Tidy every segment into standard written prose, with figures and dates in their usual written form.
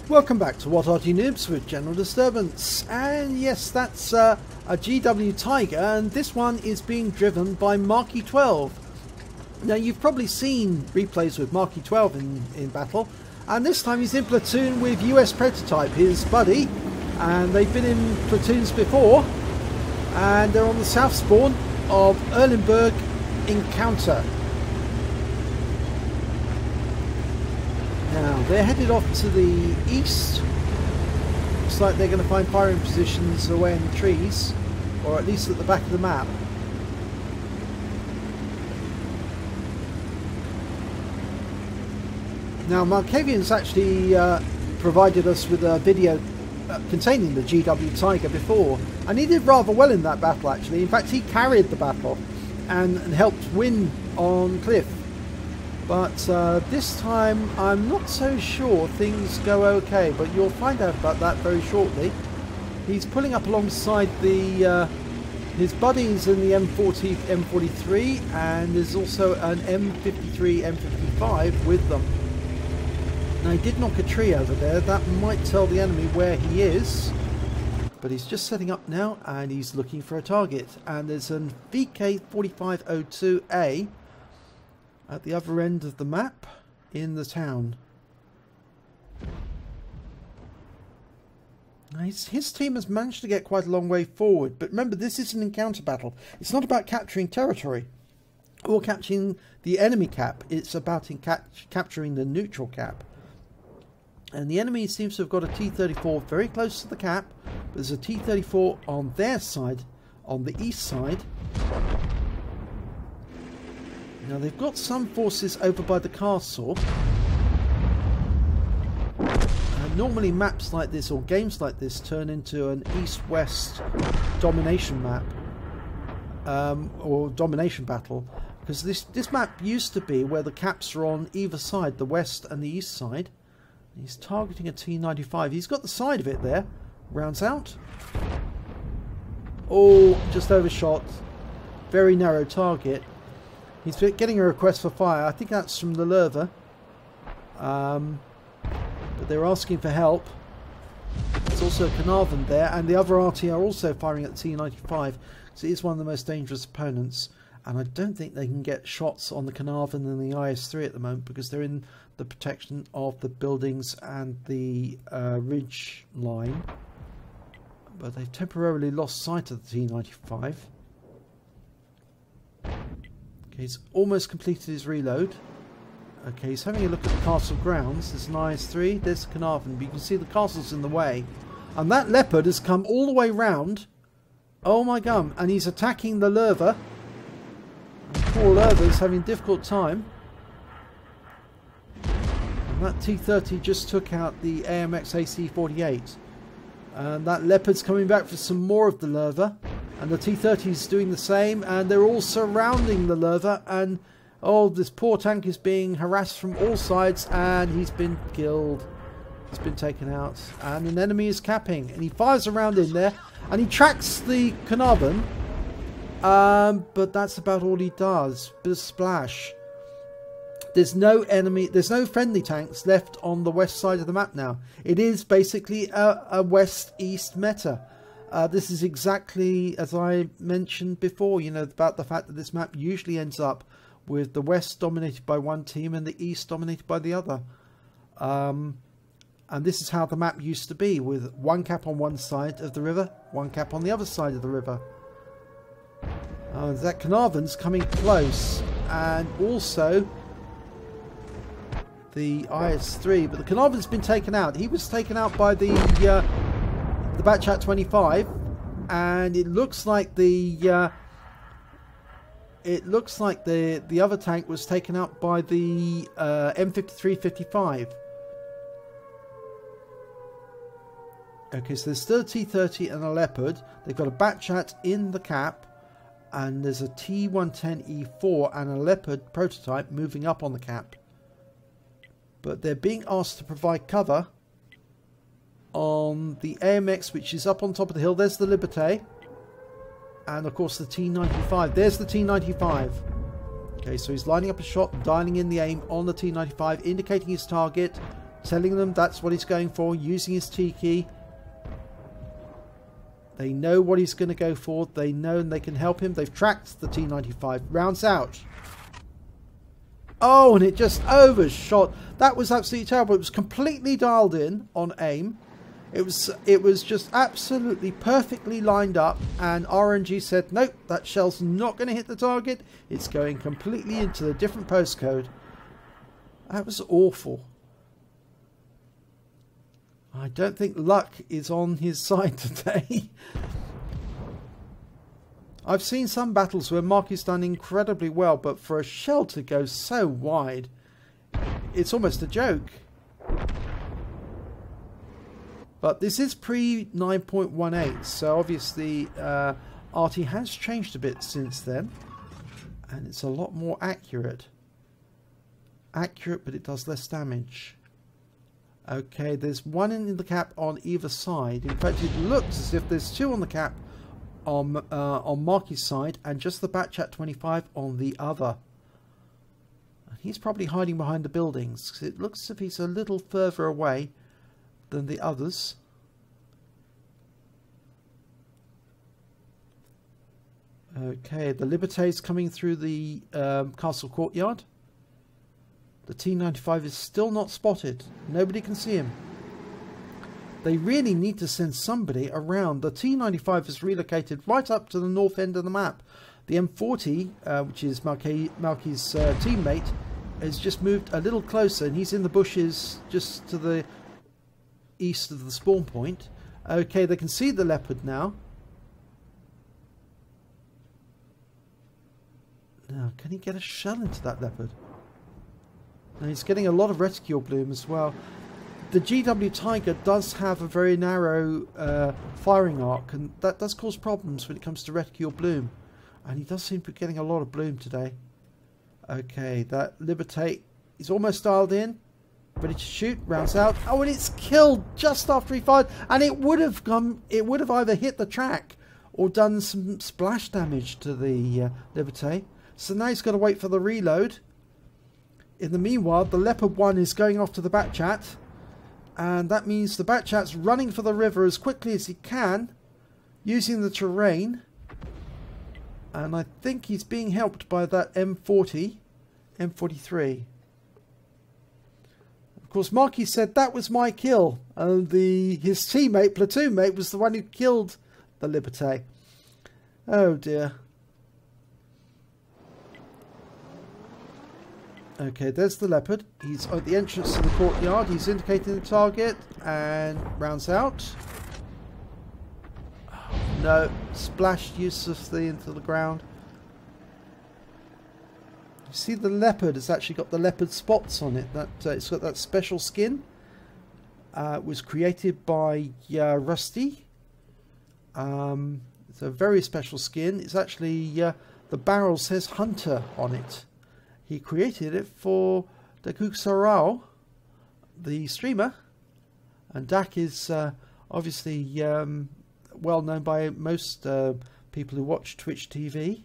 Welcome back to What Arty Noobs with General Disturbance, and yes, that's a GW Tiger, and this one is being driven by Marky 12. Now you've probably seen replays with Marky 12 in battle, and this time he's in platoon with US Prototype, his buddy, and they've been in platoons before, and they're on the south spawn of Erlenberg Encounter. Now they're headed off to the east. Looks like they're going to find firing positions away in the trees, or at least at the back of the map. Now Markavian's actually provided us with a video containing the GW Tiger before, and he did rather well in that battle actually. In fact, he carried the battle and helped win on Cliff. But this time I'm not so sure things go okay, but you'll find out about that very shortly. He's pulling up alongside the his buddies in the M40, M43, and there's also an M53, M55 with them. Now he did knock a tree over there, that might tell the enemy where he is, but he's just setting up now and he's looking for a target, and there's an VK4502A at the other end of the map in the town. Now his team has managed to get quite a long way forward, but remember, this is an encounter battle. It's not about capturing territory or capturing the enemy cap, it's about capturing the neutral cap. And the enemy seems to have got a T-34 very close to the cap. There's a T-34 on their side, on the east side. Now they've got some forces over by the castle. Normally maps like this or games like this turn into an east-west domination map or domination battle, because this map used to be where the caps are on either side, the west and the east side. He's targeting a T-95. He's got the side of it there. Rounds out. Oh, just overshot. Very narrow target. He's getting a request for fire. I think that's from the Lerva. But they're asking for help. There's also a Carnarvon there, and the other Arty are also firing at the T-95. So it is one of the most dangerous opponents. And I don't think they can get shots on the Carnarvon and the IS-3 at the moment, because they're in the protection of the buildings and the ridge line. But they've temporarily lost sight of the T-95. Okay, he's almost completed his reload. Okay, he's having a look at the castle grounds. There's an IS-3, there's Carnarvon, but you can see the castle's in the way. And that Leopard has come all the way round. Oh my gum, and he's attacking the Lerva. Poor Lerva's having a difficult time. And that T-30 just took out the AMX AC-48. And that Leopard's coming back for some more of the Lerva. And the T-30 is doing the same, and they're all surrounding the Lerva, and oh, this poor tank is being harassed from all sides, and he's been killed. He's been taken out, and an enemy is capping, and he fires around in there, and he tracks the Carnarvon, but that's about all he does. Bit of splash. There's no enemy, there's no friendly tanks left on the west side of the map now. It is basically a west-east meta. This is exactly as I mentioned before, you know, about the fact that this map usually ends up with the west dominated by one team and the east dominated by the other. And this is how the map used to be, with one cap on one side of the river, one cap on the other side of the river. That Carnarvon's coming close, and also the IS-3, but the Carnarvon's been taken out. He was taken out by the Batchat 25, and it looks like the other tank was taken out by the M53-55. Okay, so there's still a T-30 and a Leopard. They've got a Batchat in the cap, and there's a T-110E4 and a Leopard prototype moving up on the cap. But they're being asked to provide cover on the AMX, which is up on top of the hill. There's the Liberté, and of course the T-95. There's the T-95. Okay, so he's lining up a shot, dialing in the aim on the T-95, indicating his target. telling them that's what he's going for, using his T key. They know what he's going to go for. They know and they can help him. They've tracked the T95. Rounds out. Oh, and it just overshot. That was absolutely terrible. It was completely dialed in on aim. It was just absolutely perfectly lined up, and RNG said, nope, that shell's not going to hit the target. It's going completely into the different postcode. That was awful. I don't think luck is on his side today. I've seen some battles where Marky's done incredibly well, but for a shell to go so wide, it's almost a joke. But this is pre 9.18, so obviously Arty has changed a bit since then, and it's a lot more accurate. Accurate, but it does less damage. Okay, there's one in the cap on either side. In fact, it looks as if there's two on the cap on Marky's side, and just the Batchat 25 on the other. He's probably hiding behind the buildings, because it looks as if he's a little further away than the others. Okay, the Liberté's coming through the castle courtyard. The T95 is still not spotted. Nobody can see him. They really need to send somebody around. The T95 is relocated right up to the north end of the map. The M40, which is Malky's teammate, has just moved a little closer, and he's in the bushes just to the east of the spawn point. Okay, they can see the Leopard now. Now, can he get a shell into that Leopard? Now, he's getting a lot of reticule bloom as well. The GW Tiger does have a very narrow firing arc, and that does cause problems when it comes to reticule bloom. And he does seem to be getting a lot of bloom today. Okay, that Liberté is almost dialed in. Ready to shoot, rounds out. Oh, and it's killed just after he fired, and it would have either hit the track or done some splash damage to the Liberté. So now he's got to wait for the reload. In the meanwhile, the Leopard 1 is going off to the Batchat, and that means the Batchat's running for the river as quickly as he can, using the terrain. And I think he's being helped by that M40, M43. Of course, Marky said that was my kill, and his teammate, platoon mate, was the one who killed the Liberté. Oh dear. Okay, there's the Leopard. He's at the entrance to the courtyard. He's indicating the target and rounds out. Oh, no, splashed uselessly into the ground. You see, the Leopard has actually got the leopard spots on it. That it's got that special skin. It was created by Rusty. It's a very special skin. It's actually the barrel says Hunter on it. He created it for Dakuk Sarao, the streamer, and Dak is obviously well known by most people who watch Twitch TV.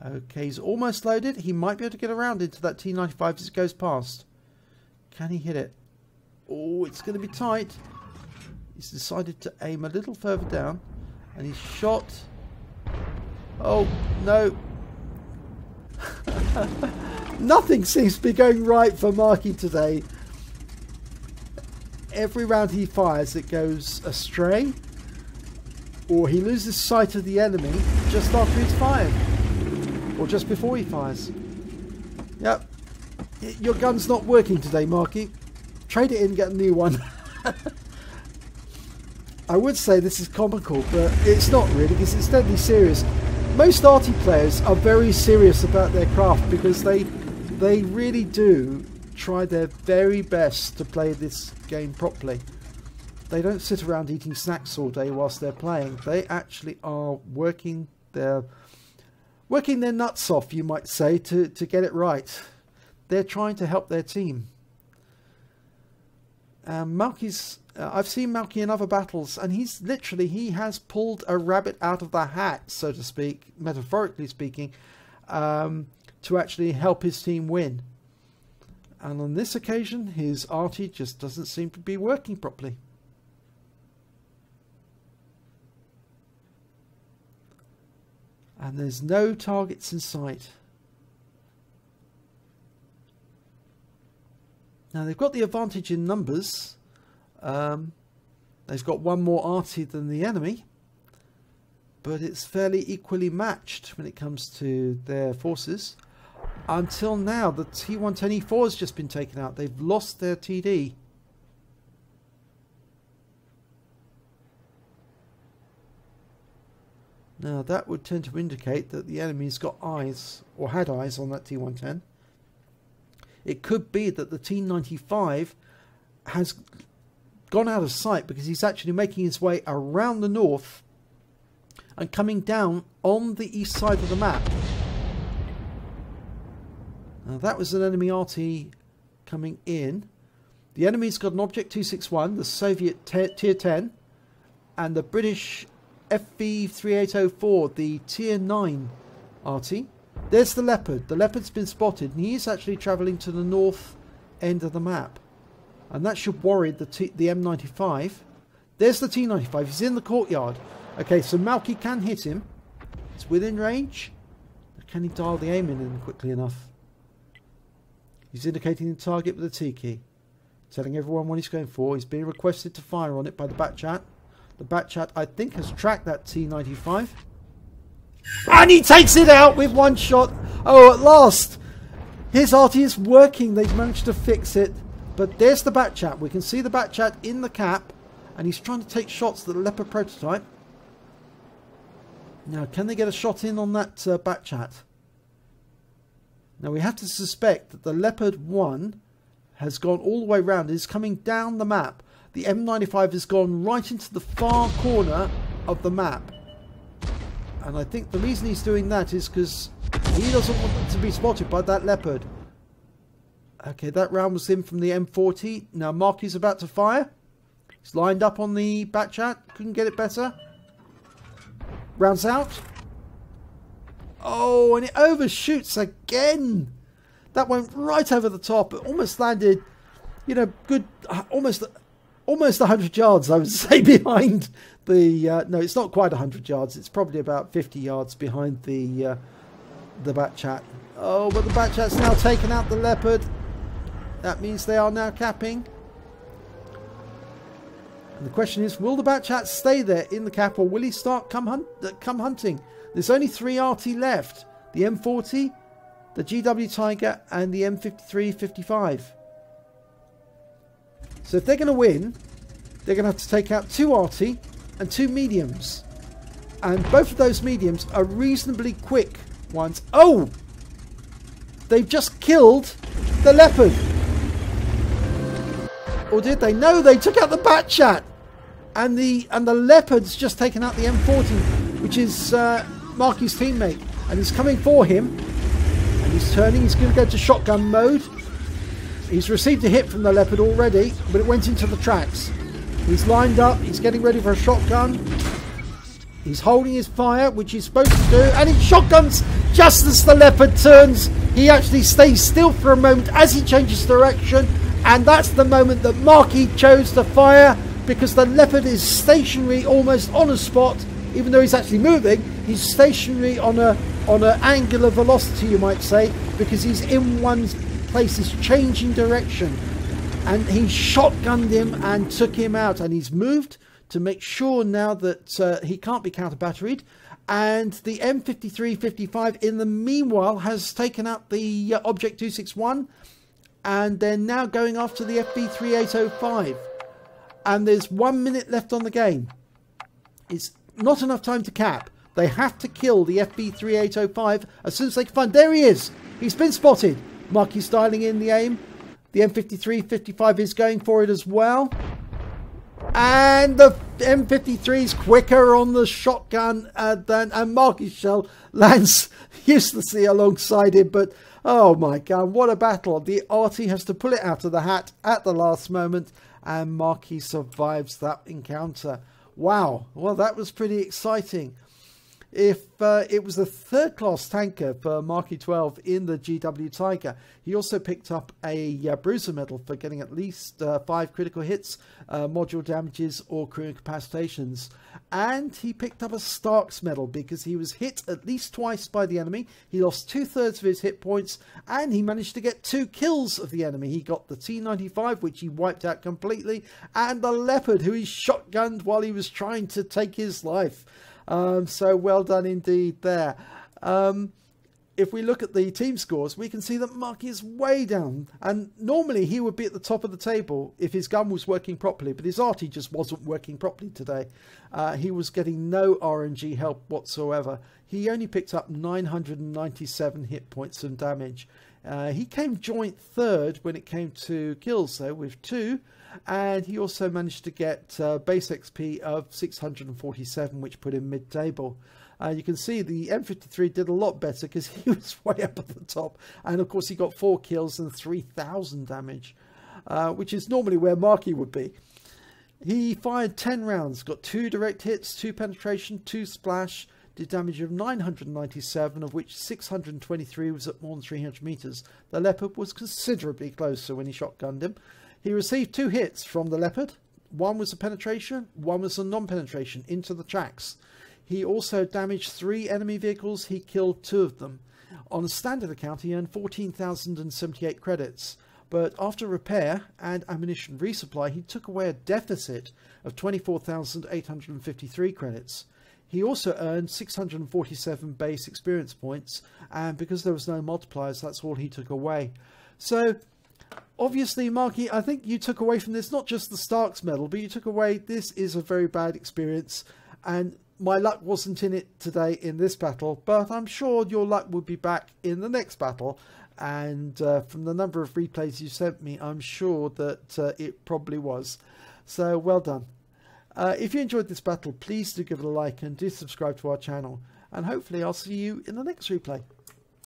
Okay, he's almost loaded. He might be able to get around into that T95 as it goes past. Can he hit it? Oh, it's going to be tight. He's decided to aim a little further down, and he's shot. Oh, no. Nothing seems to be going right for Marky today. Every round he fires, it goes astray, or he loses sight of the enemy just after he's fired, or just before he fires. Yep, your gun's not working today, Marky. Trade it in and get a new one. I would say this is comical, but it's not really, because it's deadly serious. Most Arty players are very serious about their craft, because they really do try their very best to play this game properly. They don't sit around eating snacks all day whilst they're playing. They actually are working their nuts off, you might say, to get it right. They're trying to help their team. I've seen Malky in other battles, and he has pulled a rabbit out of the hat, so to speak, metaphorically speaking, to actually help his team win. And on this occasion, his Arty just doesn't seem to be working properly. And there's no targets in sight. Now they've got the advantage in numbers. They've got one more Arty than the enemy. But it's fairly equally matched when it comes to their forces. Until now, the T110E4 has just been taken out. They've lost their TD. Now that would tend to indicate that the enemy's got eyes, or had eyes, on that T110. It could be that the T95 has gone out of sight because he's actually making his way around the north and coming down on the east side of the map. Now that was an enemy Arty coming in. The enemy's got an Object 261, the Soviet Tier 10, and the British FV3804, the Tier 9 Arty. There's the Leopard. The Leopard's been spotted, and he is actually travelling to the north end of the map. And that should worry the M95. There's the T95. He's in the courtyard. Okay, so Malky can hit him. It's within range. Can he dial the aim in quickly enough? He's indicating the target with the T key. Telling everyone what he's going for. He's being requested to fire on it by the bat chat. The bat chat, I think, has tracked that T95. And he takes it out with one shot. Oh, at last. His Arty is working. They've managed to fix it. But there's the bat chat. We can see the bat chat in the cap. And he's trying to take shots at the Leopard prototype. Now, can they get a shot in on that bat chat? Now, we have to suspect that the Leopard 1 has gone all the way around. Is coming down the map. The M95 has gone right into the far corner of the map. And I think the reason he's doing that is because he doesn't want to be spotted by that Leopard. Okay, that round was in from the M40. Now Marky's about to fire. He's lined up on the bat chat. Couldn't get it better. Rounds out. Oh, and it overshoots again. That went right over the top. It almost landed, you know, good, almost 100 yards, I would say, behind the... no, it's not quite 100 yards. It's probably about 50 yards behind the bat chat. Oh, but the bat chat's now taken out the Leopard. That means they are now capping. And the question is, will the bat chat stay there in the cap, or will he start come hunting? There's only 3 Arty left. The M40, the GW Tiger, and the M53-55. So if they're going to win, they're going to have to take out 2 Arty and 2 mediums. And both of those mediums are reasonably quick ones. Oh! They've just killed the Leopard. Or did they? No, they took out the bat chat. And the Leopard's just taken out the M40, which is Marky's teammate. And he's coming for him. And he's turning. He's going to go to shotgun mode. He's received a hit from the Leopard already, but it went into the tracks. He's lined up. He's getting ready for a shotgun. He's holding his fire, which he's supposed to do. And he shotguns just as the Leopard turns. He actually stays still for a moment as he changes direction. And that's the moment that Marky chose to fire, because the Leopard is stationary almost on a spot. Even though he's actually moving, he's stationary on an angular velocity, you might say, because he's in one place. He's changing direction. And he shotgunned him and took him out. And he's moved to make sure now that he can't be counter-batteried. And the M53-55 in the meanwhile has taken out the Object 261. And they're now going after the FV3805. And there's 1 minute left on the game. It's not enough time to cap. They have to kill the FV3805 as soon as they can find. There he is. He's been spotted. Marky's dialing in the aim. The M53-55 is going for it as well. And the M53 is quicker on the shotgun and Marky's shell lands uselessly alongside him. But oh my god, what a battle. The Arty has to pull it out of the hat at the last moment, and Marky survives that encounter. Wow, well, that was pretty exciting. if it was a third-class tanker for Mark 12 in the GW Tiger. He also picked up a bruiser medal for getting at least 5 critical hits, module damages or crew incapacitations. And he picked up a Stark's medal because he was hit at least twice by the enemy. He lost 2/3 of his hit points, and he managed to get 2 kills of the enemy. He got the T-95, which he wiped out completely, and the Leopard, who he shotgunned while he was trying to take his life. So well done indeed there. If we look at the team scores, we can see that Marky is way down. And normally he would be at the top of the table if his gun was working properly, but his Arty just wasn't working properly today. He was getting no RNG help whatsoever. He only picked up 997 hit points and damage. He came joint third when it came to kills, though, with 2. And he also managed to get base XP of 647, which put him mid-table. You can see the M53 did a lot better because he was way up at the top. And of course he got 4 kills and 3,000 damage, which is normally where Marky would be. He fired 10 rounds, got 2 direct hits, 2 penetration, 2 splash, did damage of 997, of which 623 was at more than 300 meters. The Leopard was considerably closer when he shotgunned him. He received 2 hits from the Leopard. One was a penetration, one was a non-penetration into the tracks. He also damaged 3 enemy vehicles. He killed 2 of them. On a standard account, he earned 14,078 credits. But after repair and ammunition resupply, he took away a deficit of 24,853 credits. He also earned 647 base experience points, and because there was no multipliers, that's all he took away. So obviously, Marky, I think you took away from this not just the Stark's medal, but you took away this is a very bad experience, and my luck wasn't in it today in this battle, but I'm sure your luck will be back in the next battle. And from the number of replays you sent me, I'm sure that it probably was. So well done. If you enjoyed this battle, please do give it a like and do subscribe to our channel. And hopefully I'll see you in the next replay.